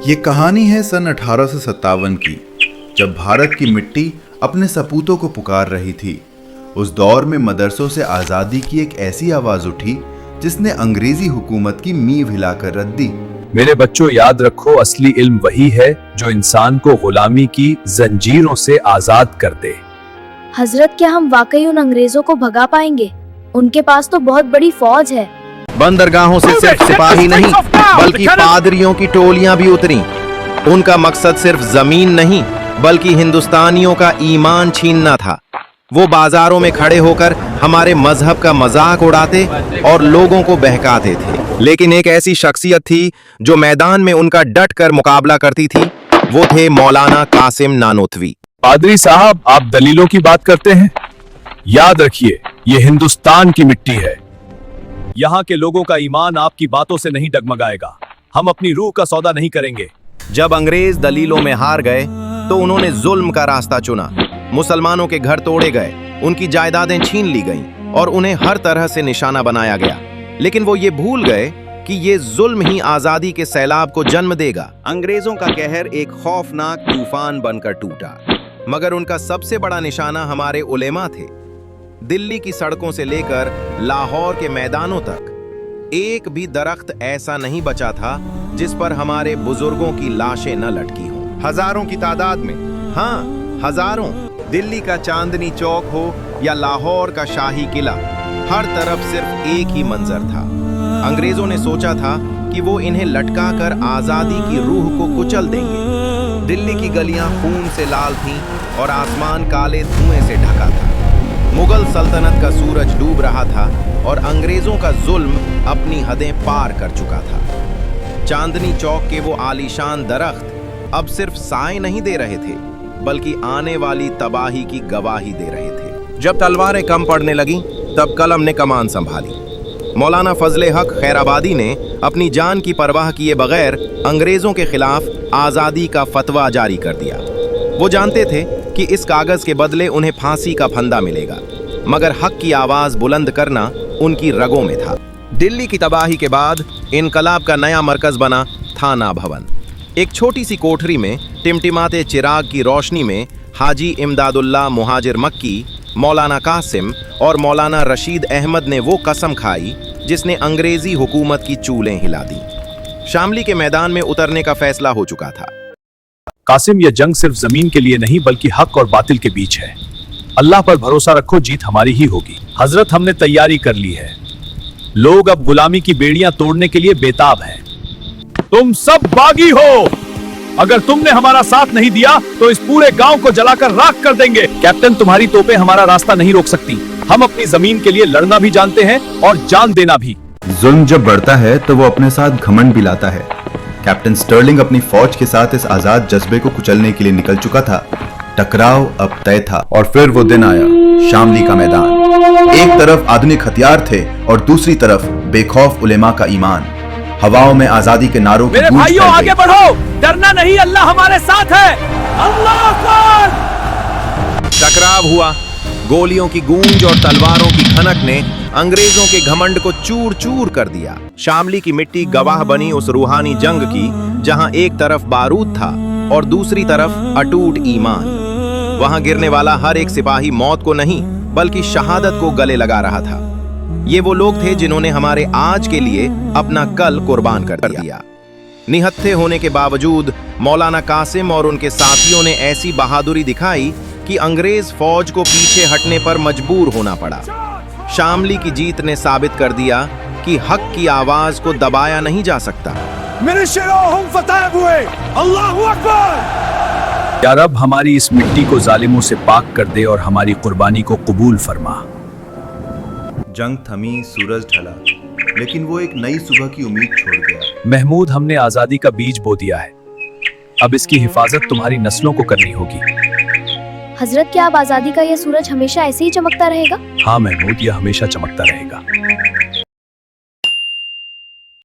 ये कहानी है सन 1857 की, जब भारत की मिट्टी अपने सपूतों को पुकार रही थी। उस दौर में मदरसों से आज़ादी की एक ऐसी आवाज़ उठी जिसने अंग्रेजी हुकूमत की नींव हिलाकर रख दी। मेरे बच्चों, याद रखो, असली इल्म वही है जो इंसान को गुलामी की जंजीरों से आजाद कर दे। हजरत, क्या हम वाकई उन अंग्रेजों को भगा पाएंगे? उनके पास तो बहुत बड़ी फौज है। बंदरगाहों से सिर्फ सिपाही नहीं बल्कि पादरियों की टोलियां भी उतरी। उनका मकसद सिर्फ जमीन नहीं बल्कि हिंदुस्तानियों का ईमान छीनना था। वो बाजारों में खड़े होकर हमारे मजहब का मजाक उड़ाते और लोगों को बहकाते थे। लेकिन एक ऐसी शख्सियत थी जो मैदान में उनका डट कर मुकाबला करती थी। वो थे मौलाना कासिम नानोतवी। पादरी साहब, आप दलीलों की बात करते हैं। याद रखिए, ये हिंदुस्तान की मिट्टी है। यहाँ के लोगों का ईमान आपकी बातों से नहीं डगमगाएगा। हम अपनी रूह का सौदा नहीं करेंगे। जब अंग्रेज दलीलों में हार गए तो उन्होंने जुल्म का रास्ता चुना। मुसलमानों के घर तोड़े गए, उनकी जायदादें छीन ली गईं और उन्हें हर तरह से निशाना बनाया गया। लेकिन वो ये भूल गए कि ये जुल्म ही आजादी के सैलाब को जन्म देगा। अंग्रेजों का कहर एक खौफनाक तूफान बनकर टूटा, मगर उनका सबसे बड़ा निशाना हमारे उलेमा थे। दिल्ली की सड़कों से लेकर लाहौर के मैदानों तक एक भी दरख्त ऐसा नहीं बचा था जिस पर हमारे बुजुर्गों की लाशें न लटकी हों। हजारों की तादाद में, हाँ हजारों। दिल्ली का चांदनी चौक हो या लाहौर का शाही किला, हर तरफ सिर्फ एक ही मंजर था। अंग्रेजों ने सोचा था कि वो इन्हें लटकाकर आजादी की रूह को कुचल देंगे। दिल्ली की गलियां खून से लाल थीं और आसमान काले धुएं से ढका था। मुगल सल्तनत का सूरज डूब रहा था और अंग्रेजों का जुल्म अपनी हदें पार कर चुका था। चांदनी चौक के वो आलीशान दरख्त अब सिर्फ साए नहीं दे रहे थे बल्कि आने वाली तबाही की गवाही दे रहे थे। जब तलवारें कम पड़ने लगीं, तब कलम ने कमान संभाली। मौलाना फजले हक खैराबादी ने अपनी जान की परवाह किए बगैर अंग्रेजों के खिलाफ आज़ादी का फतवा जारी कर दिया। वो जानते थे कि इस कागज के बदले उन्हें फांसी का फंदा मिलेगा, मगर हक की आवाज बुलंद करना उनकी रगों में था। दिल्ली की तबाही के बाद इनकलाब का नया मरकज बना थाना भवन। एक छोटी सी कोठरी में टिमटिमाते चिराग की रोशनी में हाजी इमदादुल्लाह मुहाजिर मक्की, मौलाना कासिम और मौलाना रशीद अहमद ने वो कसम खाई जिसने अंग्रेजी हुकूमत की चूलें हिला दी। शामली के मैदान में उतरने का फैसला हो चुका था। कासिम, यह जंग सिर्फ जमीन के लिए नहीं बल्कि हक और बातिल के बीच है। अल्लाह पर भरोसा रखो, जीत हमारी ही होगी। हजरत, हमने तैयारी कर ली है। लोग अब गुलामी की बेड़ियां तोड़ने के लिए बेताब हैं। तुम सब बागी हो। अगर तुमने हमारा साथ नहीं दिया तो इस पूरे गांव को जलाकर राख कर देंगे। कैप्टन, तुम्हारी तोपें हमारा रास्ता नहीं रोक सकती। हम अपनी जमीन के लिए लड़ना भी जानते हैं और जान देना भी। जुल्म जब बढ़ता है तो वो अपने साथ घमंड भी लाता है। कैप्टन स्टर्लिंग अपनी फौज के साथ इस आजाद जज्बे को कुचलने के लिए निकल चुका था। टकराव अब तय था और फिर वो दिन आया, शामली का मैदान। एक तरफ आधुनिक हथियार थे और दूसरी तरफ बेखौफ उलेमा का ईमान। हवाओं में आजादी के नारों की मेरे गूंज भाइयों, फैल आगे गई। बढ़ो, डरना नहीं, अल्लाह हमारे साथ है। अल्लाह अकबर। टकराव हुआ। गोलियों की गूंज और तलवारों की खनक ने अंग्रेजों के घमंड को चूर चूर कर दिया। शामली की मिट्टी गवाह बनी उस रूहानी जंग की जहां एक तरफ बारूद था और दूसरी तरफ अटूट ईमान। वहां गिरने वाला हर एक सिपाही मौत को नहीं बल्कि शहादत को गले लगा रहा था। ये वो लोग थे जिन्होंने हमारे आज के लिए अपना कल कुर्बान कर दिया। निहत्थे होने के बावजूद मौलाना कासिम और उनके साथियों ने ऐसी बहादुरी दिखाई कि अंग्रेज फौज को पीछे हटने पर मजबूर होना पड़ा। शामली की जीत ने साबित कर दिया कि हक की आवाज को दबाया नहीं जा सकता। मेरे शेरों, हम फतेह हुए। अल्लाहू अकबर। या रब, हमारी इस मिट्टी को जालिमों से पाक कर दे और हमारी कुर्बानी को कबूल फरमा। जंग थमी, सूरज ढला, लेकिन वो एक नई सुबह की उम्मीद छोड़ गया। महमूद, हमने आजादी का बीज बो दिया है। अब इसकी हिफाजत तुम्हारी नस्लों को करनी होगी। हजरत, क्या अब आजादी का यह सूरज हमेशा ऐसे ही चमकता रहेगा? हाँ महमूद, यह हमेशा चमकता रहेगा।